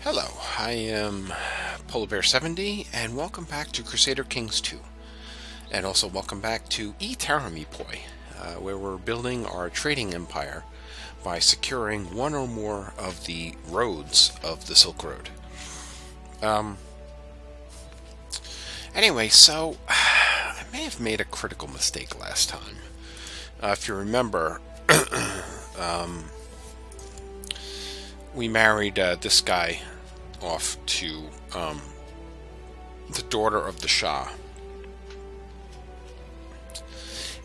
Hello, I am Polar Bear 70, and welcome back to Crusader Kings 2. And also welcome back to Itaramipoi, where we're building our trading empire by securing one or more of the roads of the Silk Road. Anyway, so I may have made a critical mistake last time. If you remember, we married this guy off to the daughter of the Shah.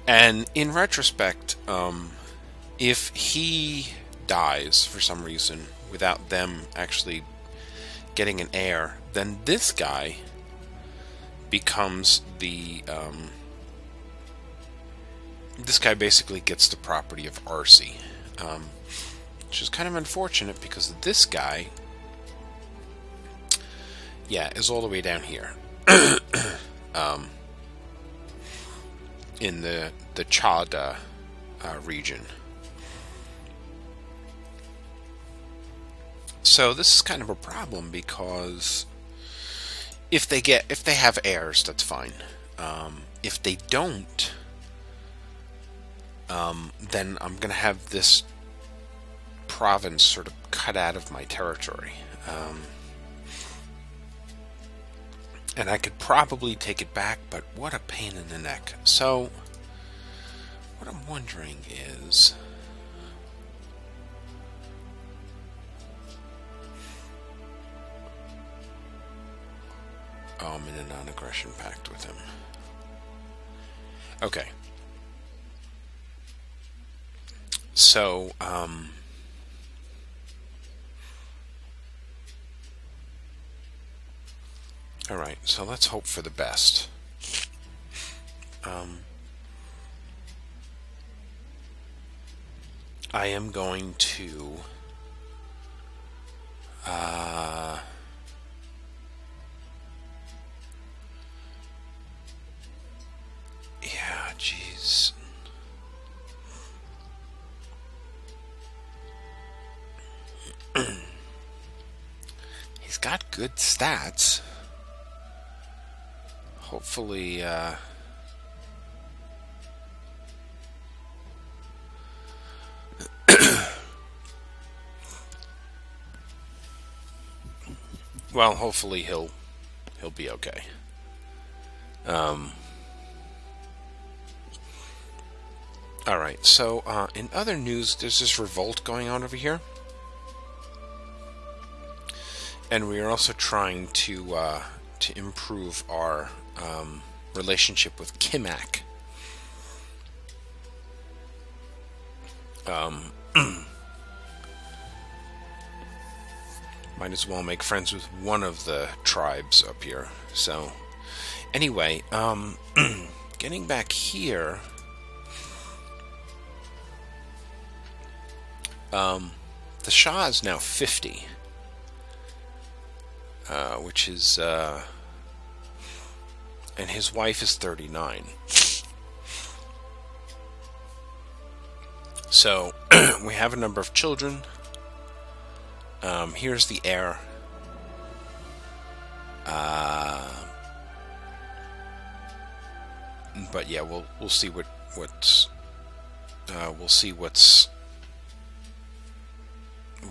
And in retrospect, if he dies for some reason without them actually getting an heir, then this guy becomes the this guy basically gets the property of Arsi, which is kind of unfortunate because this guy, is all the way down here in the Chada region. So this is kind of a problem because if they have heirs, that's fine. If they don't, then I'm gonna have this province sort of cut out of my territory. And I could probably take it back, but what a pain in the neck. So, what I'm wondering is, oh, I'm in a non-aggression pact with him. Okay. So, alright, so let's hope for the best. I am going to yeah, jeez. He's got good stats. Hopefully, well, hopefully he'll be okay. All right. So, in other news, there's this revolt going on over here, and we are also trying to improve our relationship with Kimak. Might as well make friends with one of the tribes up here. So, anyway, getting back here, the Shah is now 50, which is, and his wife is 39. So, we have a number of children. Here's the heir. But yeah, we'll see what's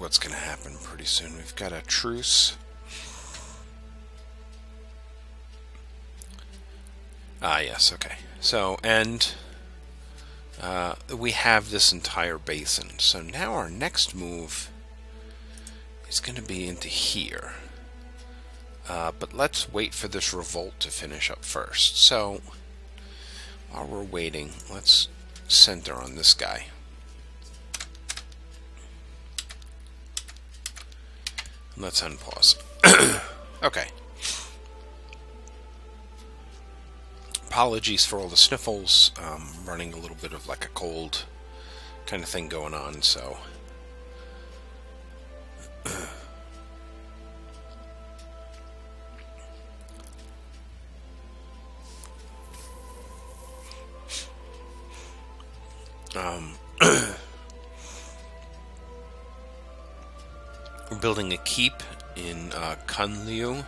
going to happen pretty soon. We've got a truce. Yes, okay. So, and we have this entire basin. So now our next move is going to be into here. But let's wait for this revolt to finish up first. So, while we're waiting, let's center on this guy. Let's unpause. Okay. Apologies for all the sniffles. Running a little bit of like a cold kind of thing going on, so. We're building a keep in Kunliu.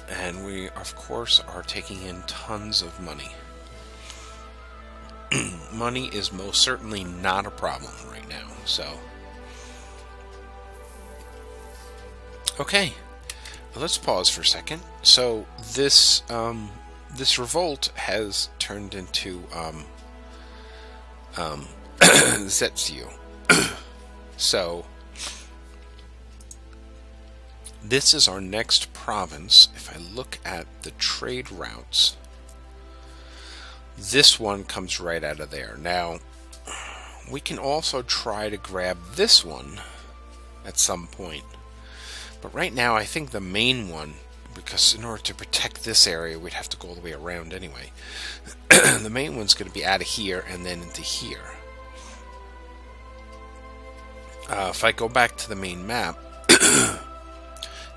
And we, of course, are taking in tons of money. Money is most certainly not a problem right now, so... Okay, let's pause for a second. So, this revolt has turned into, Zetsu. So... This is our next province. If I look at the trade routes, this one comes right out of there. Now, we can also try to grab this one at some point. But right now, I think the main one, because in order to protect this area, we'd have to go all the way around anyway. The main one's going to be out of here and then into here. If I go back to the main map...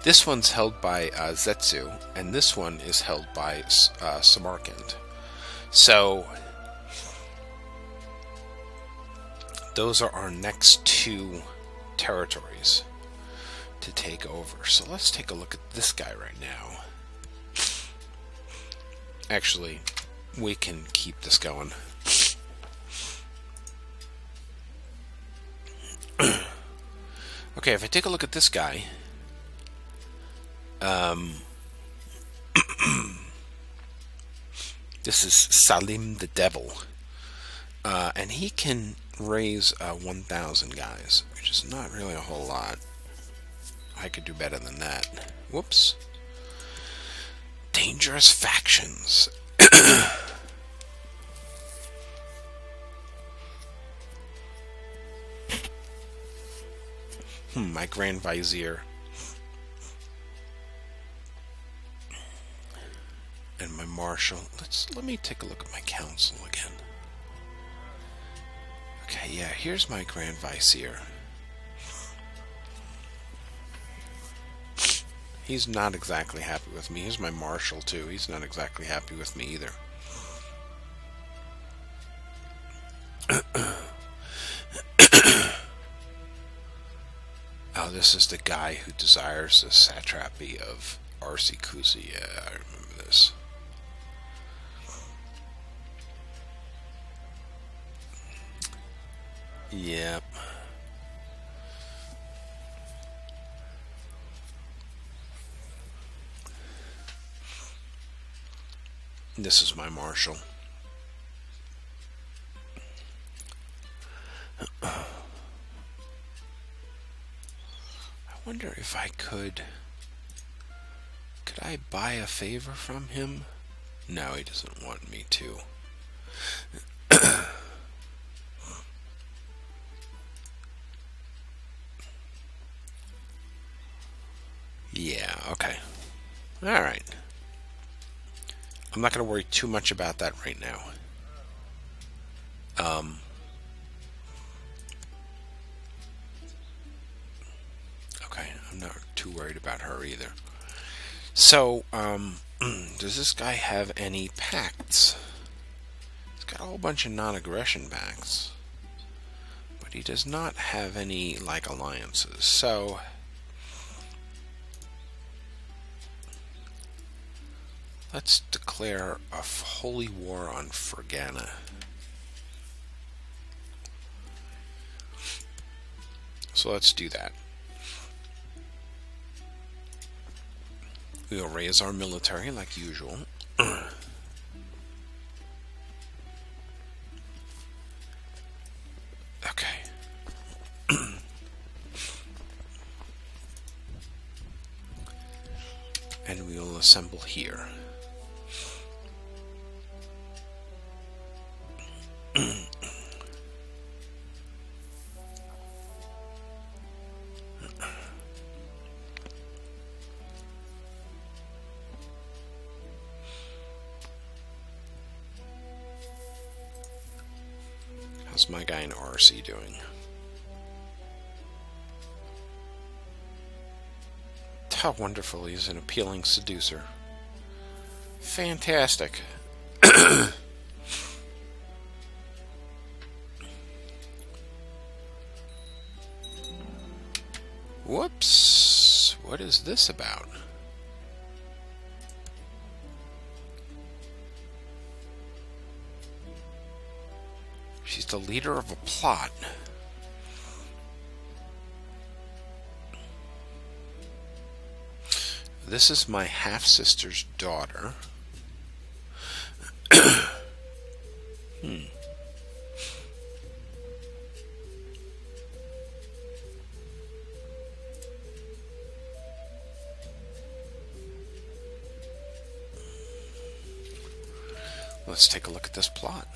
This one's held by Zetsu, and this one is held by Samarkand. So, those are our next two territories to take over. So let's take a look at this guy right now. Actually, we can keep this going. Okay, if I take a look at this guy... This is Salim the Devil, and he can raise 1,000 guys, which is not really a whole lot. I could do better than that. Whoops. Dangerous factions. My Grand Vizier. And my marshal. Let me take a look at my council again. Okay, yeah, here's my Grand Vizier. He's not exactly happy with me. Here's my marshal too. He's not exactly happy with me either. Oh, this is the guy who desires the satrapy of Arsi. Yeah, I remember this. Yep. This is my marshal. I wonder if I could I buy a favor from him? No, he doesn't want me to. Yeah, okay. Alright. I'm not going to worry too much about that right now. Okay, I'm not too worried about her either. So, does this guy have any pacts? He's got a whole bunch of non-aggression pacts. But he does not have any, like, alliances. So, let's declare a holy war on Fergana. So let's do that. We'll raise our military like usual. Okay. And we'll assemble here. How's my guy in Arsi doing? How wonderful, he's an appealing seducer. Fantastic. Whoops. What is this about? She's the leader of a plot. This is my half-sister's daughter. Let's take a look at this plot.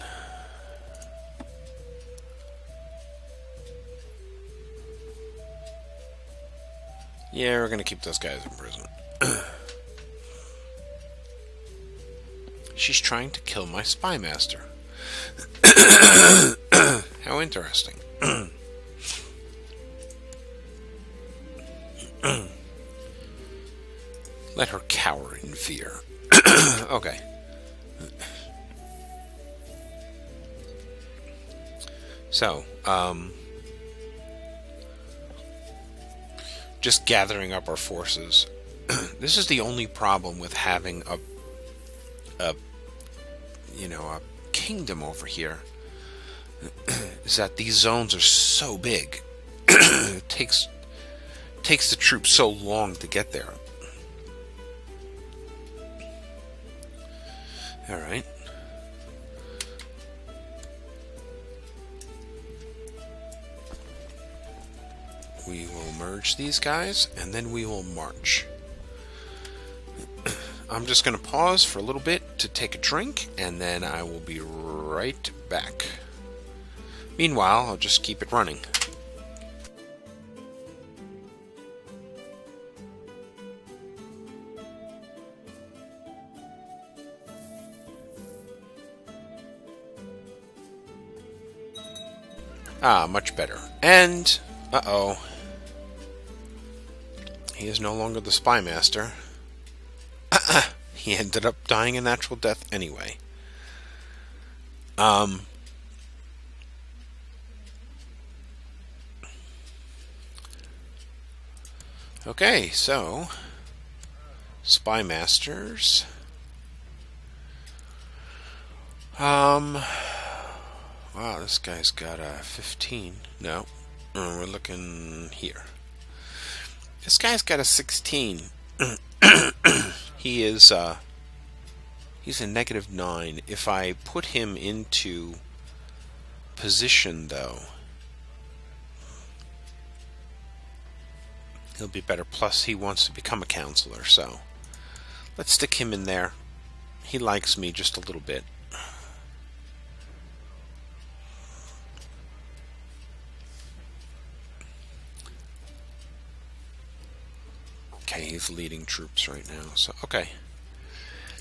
Yeah, we're gonna keep those guys in prison. She's trying to kill my spy master. How interesting. Let her cower in fear. Okay. So, just gathering up our forces. This is the only problem with having a kingdom over here, is that these zones are so big. It takes the troops so long to get there. All right. We will merge these guys, and then we will march. I'm just going to pause for a little bit to take a drink, and then I will be right back. Meanwhile, I'll just keep it running. Ah, much better. And, uh-oh. He is no longer the spy master. He ended up dying a natural death anyway. Okay, so spy masters. Wow, this guy's got a 15. No, we're looking here. This guy's got a 16. He is, he's a -9. If I put him into position, though, he'll be better. Plus, he wants to become a counselor, so let's stick him in there. He likes me just a little bit. Okay, he's leading troops right now. So, okay.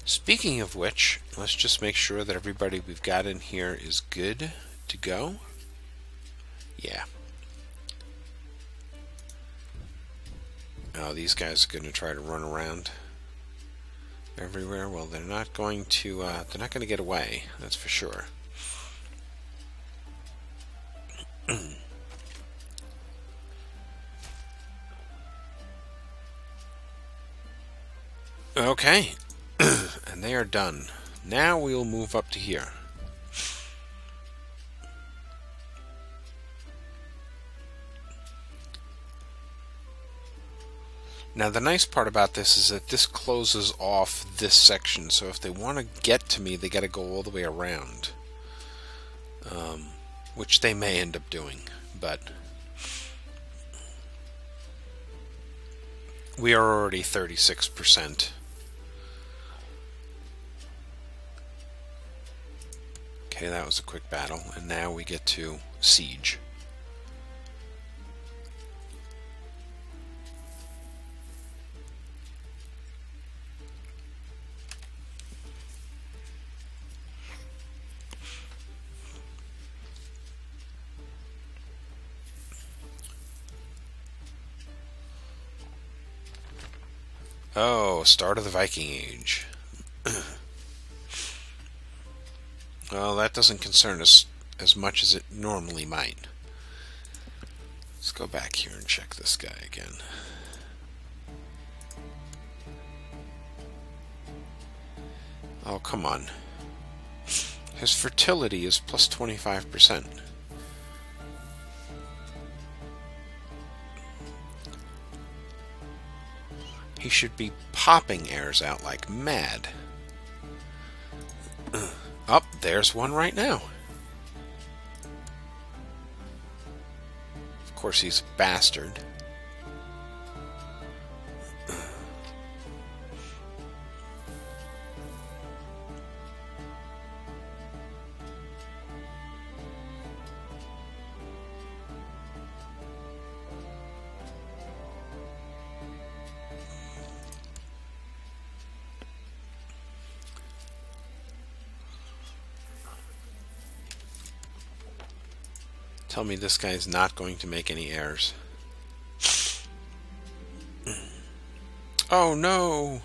Speaking of which, let's just make sure that everybody we've got in here is good to go. Yeah. Oh, these guys are going to try to run around everywhere. Well, they're not going to. They're not going to get away. That's for sure. Okay, and they are done. Now we will move up to here. Now the nice part about this is that this closes off this section, so if they want to get to me, they got to go all the way around. Which they may end up doing, but we are already 36%. Okay, that was a quick battle, and now we get to siege. Oh, start of the Viking Age. Well, that doesn't concern us as much as it normally might. Let's go back here and check this guy again. Oh, come on. His fertility is plus 25%. He should be popping heirs out like mad. Oh, there's one right now. Of course, he's a bastard. Tell me this guy's not going to make any heirs. Oh no!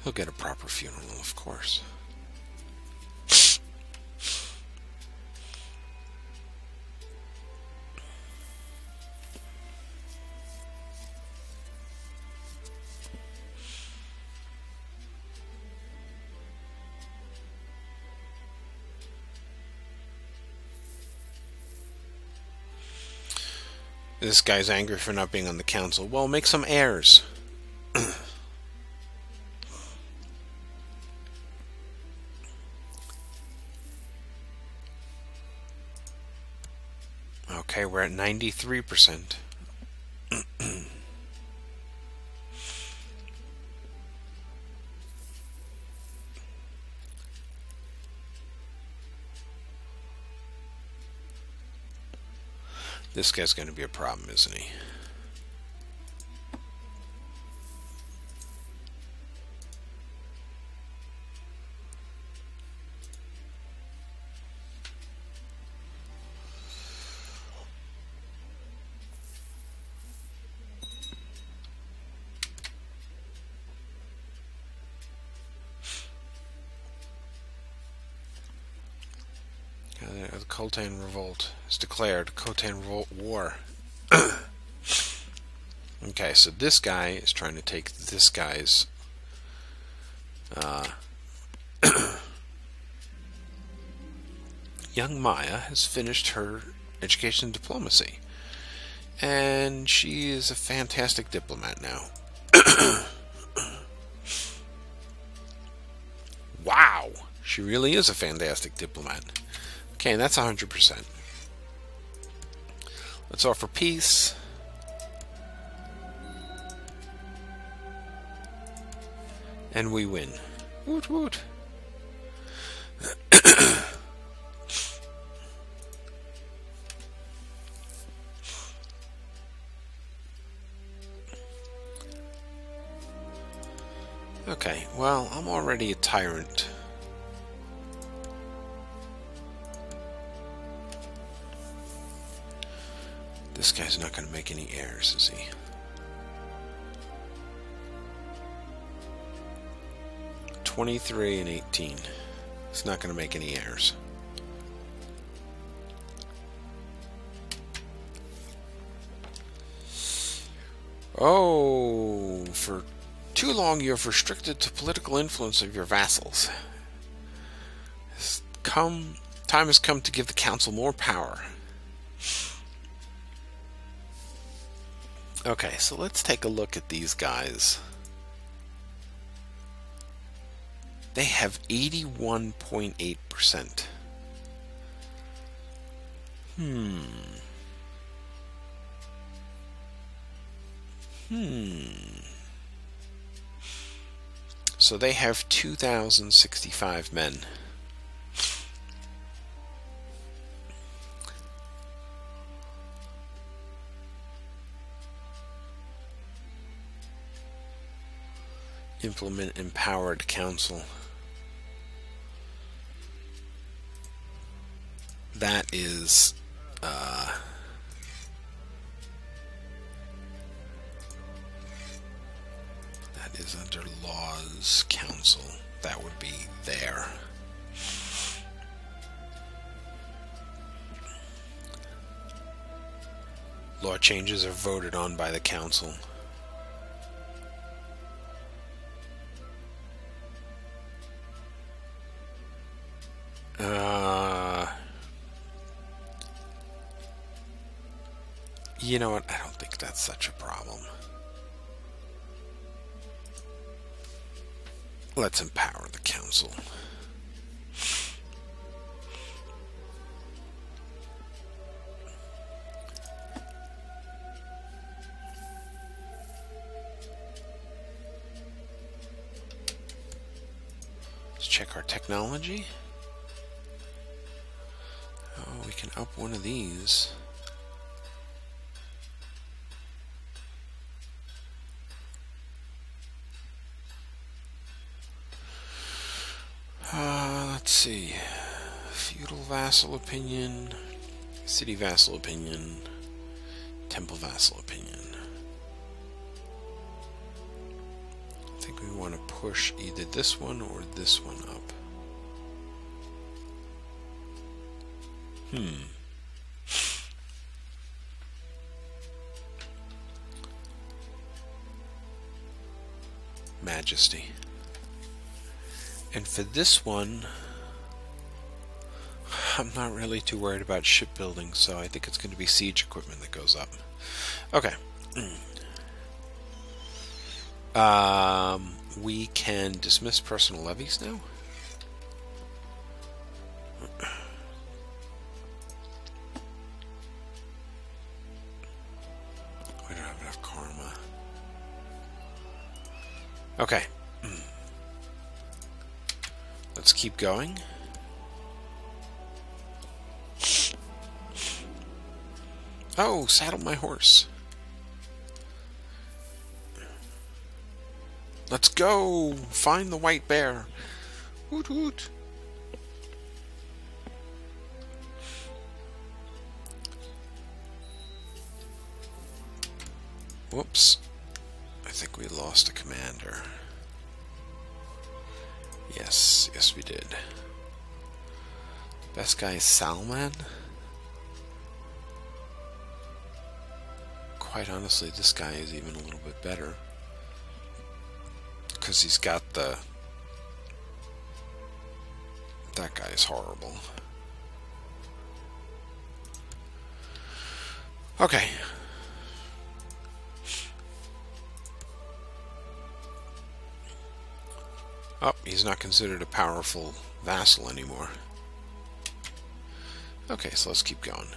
He'll get a proper funeral, of course. This guy's angry for not being on the council. Well, make some heirs. Okay, we're at 93%. This guy's going to be a problem, isn't he? The Khotan Revolt is declared. Khotan Revolt War. Okay, so this guy is trying to take this guy's young Maya has finished her education in diplomacy, and she is a fantastic diplomat now. Wow, she really is a fantastic diplomat. Okay, and that's 100%. Let's offer peace. And we win. Woot woot. Okay, well, I'm already a tyrant. This guy's not going to make any heirs, is he? $23 and $18. He's not going to make any heirs. Oh, for too long you have restricted the political influence of your vassals. Time has come to give the council more power. Okay, so let's take a look at these guys. They have 81.8%. So they have 2,065 men. Implement empowered council. That is under laws council. That would be there. Law changes are voted on by the council. You know what? I don't think that's such a problem. Let's empower the council. Let's check our technology. Oh, we can up one of these. Let's see. Feudal vassal opinion, city vassal opinion, temple vassal opinion. I think we want to push either this one or this one up. Majesty. And for this one, I'm not really too worried about shipbuilding, so I think it's going to be siege equipment that goes up. Okay. We can dismiss personal levies now. We don't have enough karma. Okay. Let's keep going. Oh, saddle my horse. Let's go! Find the white bear. Woot woot. Whoops. I think we lost a commander. Yes, yes we did. Best guy is Salman. Quite honestly, this guy is even a little bit better. Because he's got the... That guy is horrible. Okay. Oh, he's not considered a powerful vassal anymore. Okay, so let's keep going.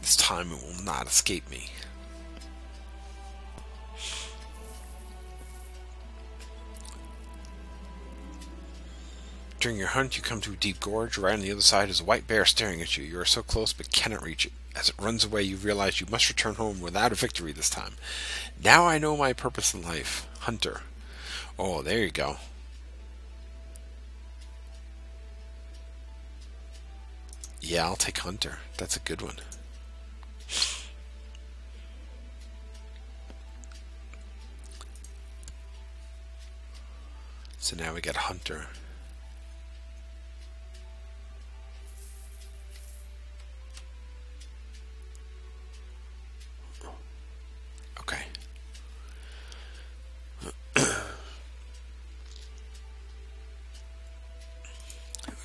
This time it will not escape me. During your hunt, you come to a deep gorge. Right on the other side is a white bear staring at you. You are so close but cannot reach it. As it runs away, you realize you must return home without a victory this time. Now I know my purpose in life. Hunter. Oh, there you go. Yeah, I'll take Hunter. That's a good one. So now we got Hunter. Okay. We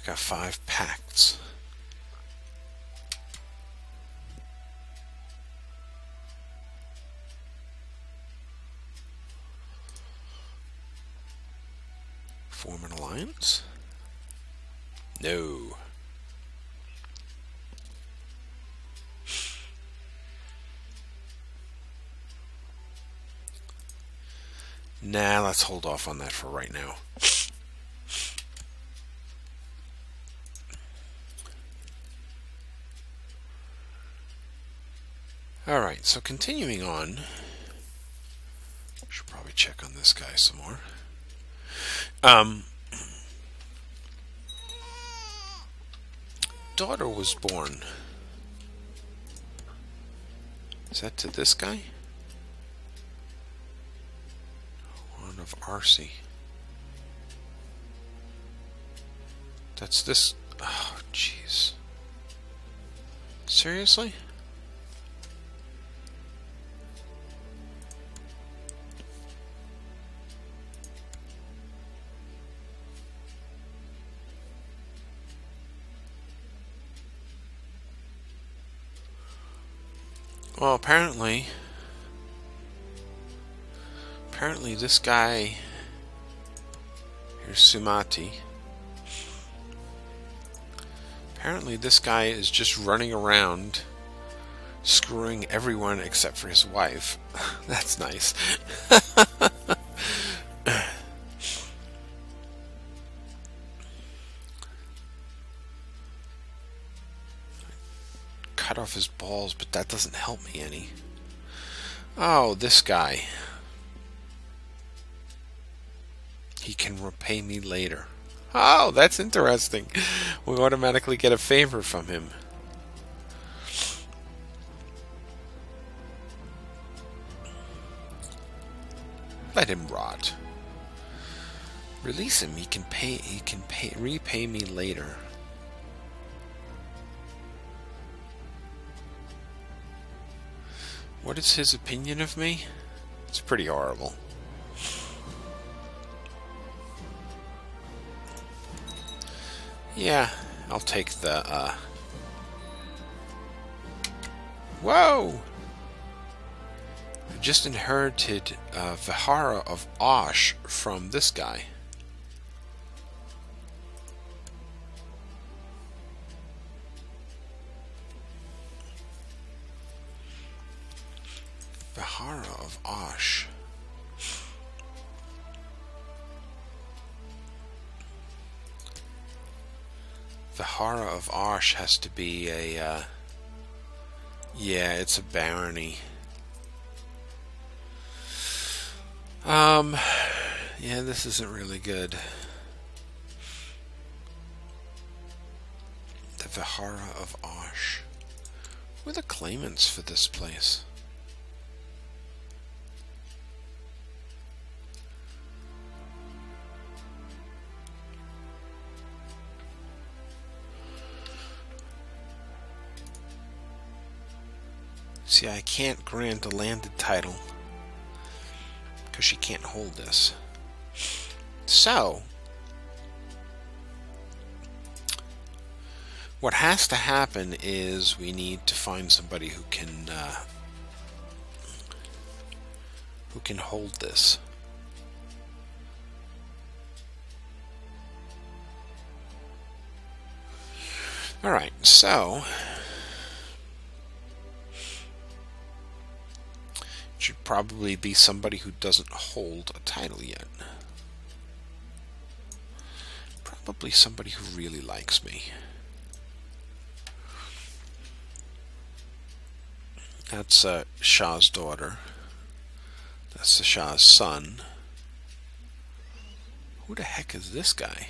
got 5 pacts. Form an alliance? No. Nah, let's hold off on that for right now. Alright, so continuing on. Should probably check on this guy some more. Daughter was born. Is that to this guy? One of Arsi. That's this. Oh, jeez. Seriously? Well, apparently this guy, here's Sumati. Apparently this guy is just running around screwing everyone except for his wife. That's nice. Cut off his balls, but that doesn't help me any. Oh, this guy. He can repay me later. Oh, that's interesting. We automatically get a favor from him. Let him rot. Release him. He can repay me later. What is his opinion of me? It's pretty horrible. Yeah, I'll take the, Whoa! I just inherited Vihara of Osh from this guy. Vihara of Osh. Vihara of Osh has to be a, yeah, it's a barony. Yeah, this isn't really good. The Vihara of Osh. Who are the claimants for this place? See, I can't grant a landed title because she can't hold this. So, what has to happen is we need to find somebody who can hold this. All right, so it should probably be somebody who doesn't hold a title yet. Probably somebody who really likes me. That's Shah's daughter. That's the Shah's son. Who the heck is this guy?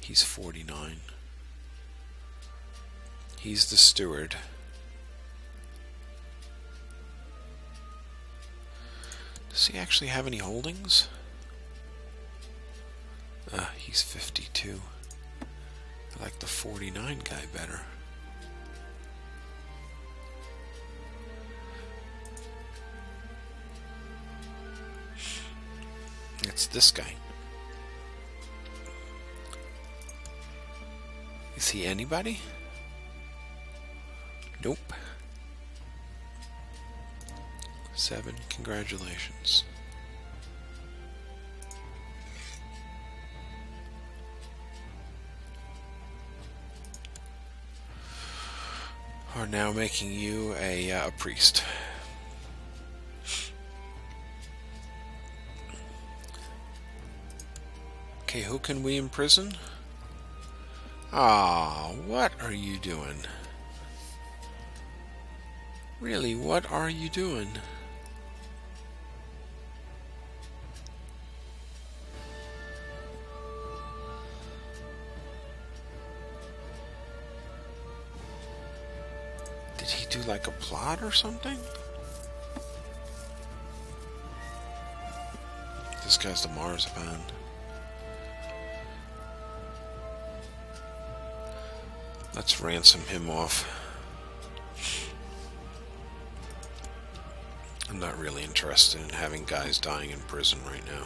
He's 49. He's the steward. Does he actually have any holdings? He's 52. I like the 49 guy better. It's this guy. Is he anybody? Nope. 7. Congratulations. Are now making you a priest. Okay, who can we imprison? Ah, what are you doing? Really, what are you doing? Did he do like a plot or something? This guy's the marzipan. Let's ransom him off. I'm not really interested in having guys dying in prison right now.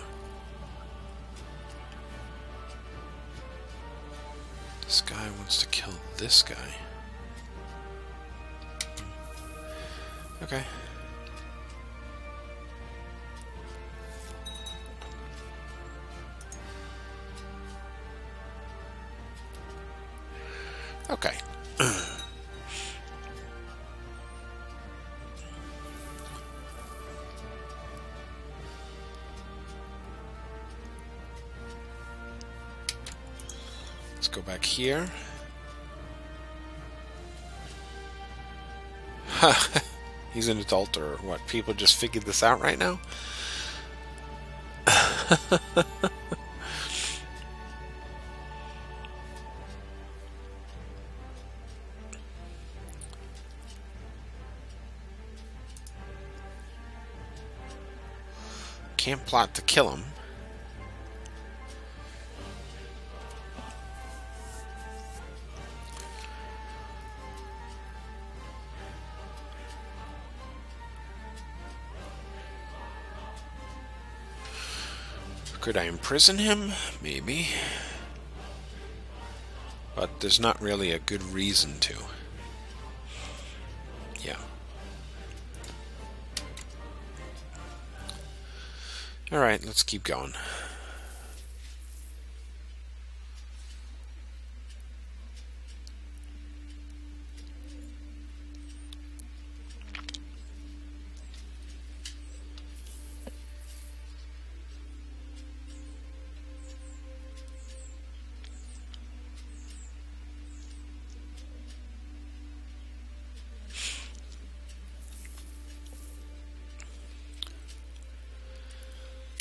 This guy wants to kill this guy. Okay. Okay. Let's go back here. He's an adult or what? People just figured this out right now? Can't plot to kill him. Could I imprison him? Maybe. But there's not really a good reason to. Yeah. Alright, let's keep going.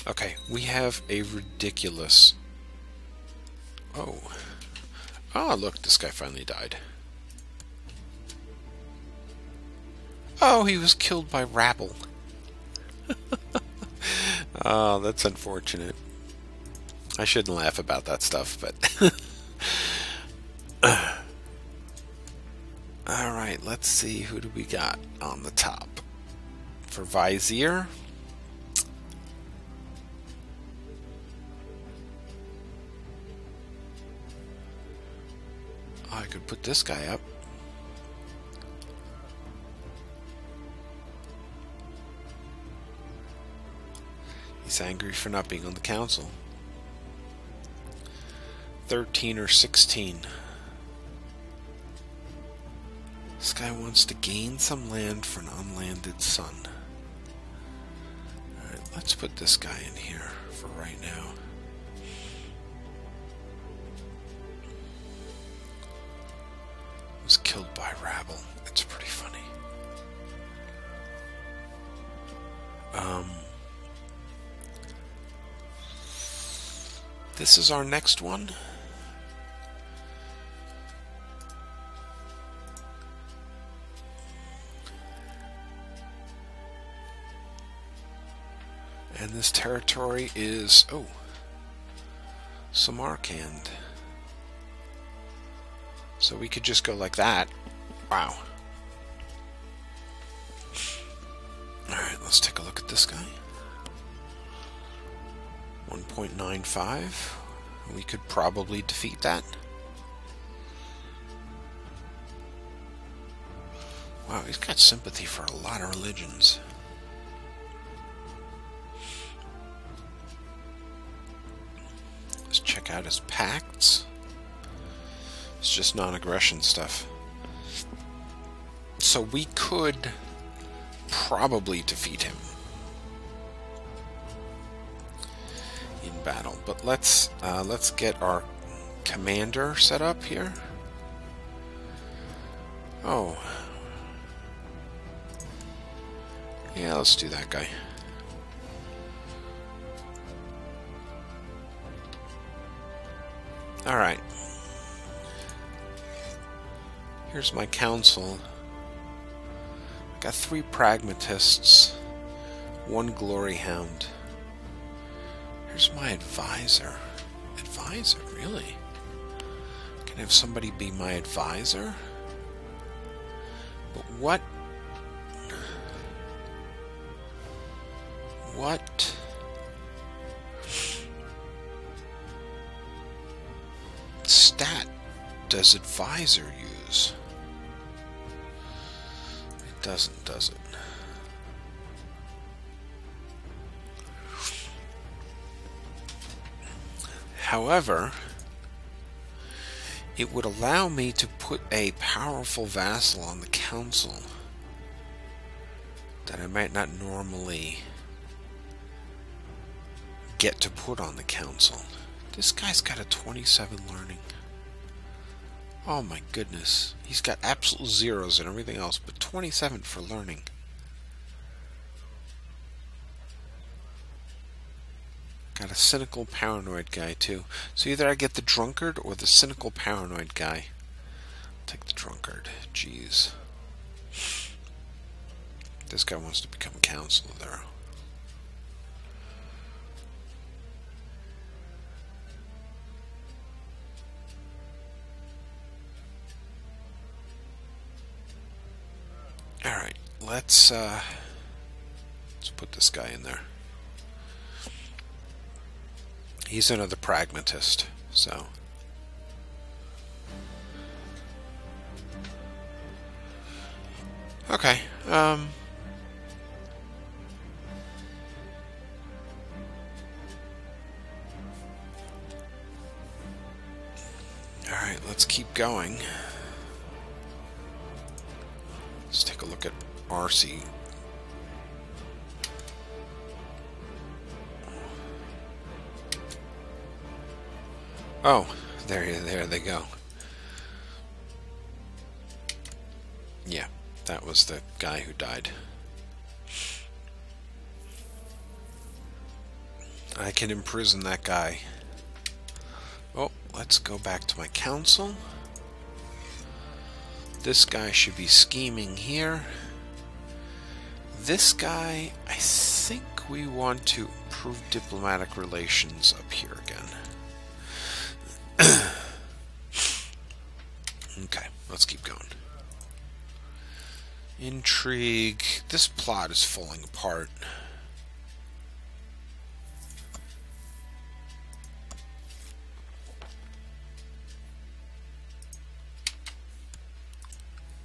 Okay, we have a ridiculous... Oh. Oh, look, this guy finally died. Oh, he was killed by rabble. Oh, that's unfortunate. I shouldn't laugh about that stuff, but... Alright, let's see, who do we got on the top? For Vizier... I could put this guy up. He's angry for not being on the council. 13 or 16. This guy wants to gain some land for an unlanded son. Alright, let's put this guy in here for right now. Was killed by rabble. It's pretty funny. This is our next one. And this territory is, oh, Samarkand. So we could just go like that. Wow. Alright, let's take a look at this guy. 1.95. We could probably defeat that. Wow, he's got sympathy for a lot of religions. Let's check out his pacts. It's just non-aggression stuff. So we could probably defeat him in battle. But let's get our commander set up here. Oh. Yeah, let's do that guy. Alright. Here's my council. I got 3 pragmatists, 1 glory hound. Here's my advisor. Advisor, really? I can have somebody be my advisor. But what stat does advisor use? It doesn't, does it? However, it would allow me to put a powerful vassal on the council that I might not normally get to put on the council. This guy's got a 27 learning. Oh my goodness. He's got absolute zeros and everything else, but 27 for learning. Got a cynical paranoid guy too. So either I get the drunkard or the cynical paranoid guy. I'll take the drunkard. Jeez. This guy wants to become a counselor there. Alright, let's put this guy in there. He's another pragmatist, so. Okay, alright, let's keep going. Let's take a look at Arsi. Oh, there they go. Yeah, that was the guy who died. I can imprison that guy. Oh, let's go back to my council. This guy should be scheming here. This guy, I think we want to improve diplomatic relations up here again. Okay, let's keep going. Intrigue. This plot is falling apart.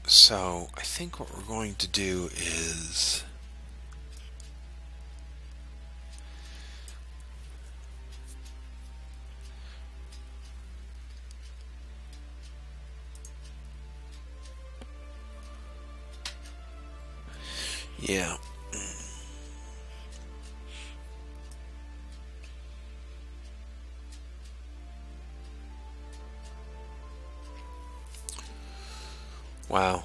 So, I think what we're going to do is yeah. Wow.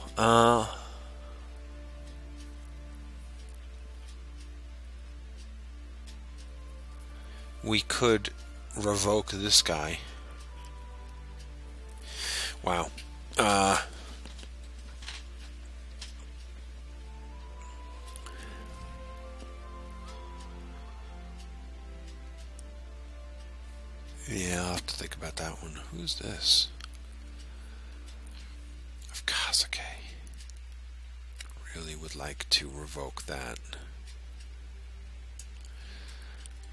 We could revoke this guy. Wow. Yeah, I'll have to think about that one. Who's this? Of Kazake. Really would like to revoke that.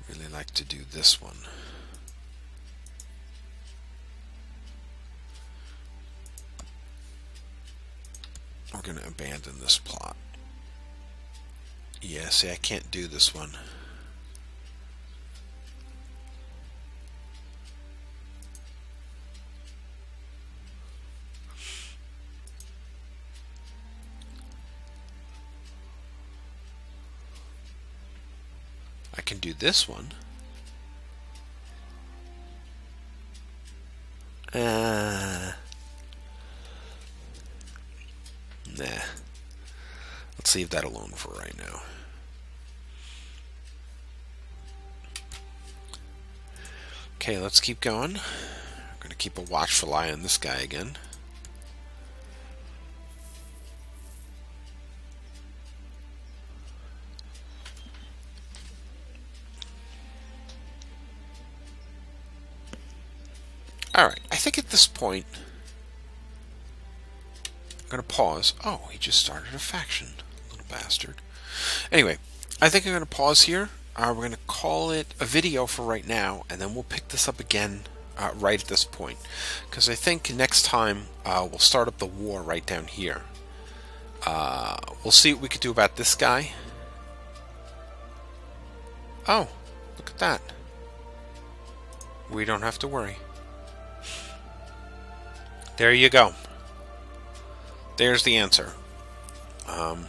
Really like to do this one. We're going to abandon this plot. Yeah, see, I can't do this one. I can do this one. Nah. Let's leave that alone for right now. Okay, let's keep going. I'm going to keep a watchful eye on this guy again. Alright, I think at this point, I'm going to pause. Oh, he just started a faction, little bastard. Anyway, I think I'm going to pause here. We're going to call it a video for right now, and then we'll pick this up again right at this point. Because I think next time we'll start up the war right down here. We'll see what we could do about this guy. Oh, look at that. We don't have to worry. There you go. There's the answer. The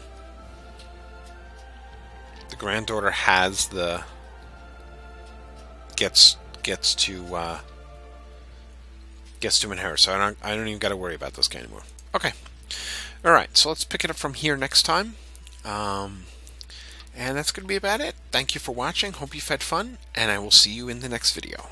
granddaughter has the gets to inherit, so I don't even got to worry about this guy anymore. Okay. All right. So let's pick it up from here next time. And that's going to be about it. Thank you for watching. Hope you've had fun, and I will see you in the next video.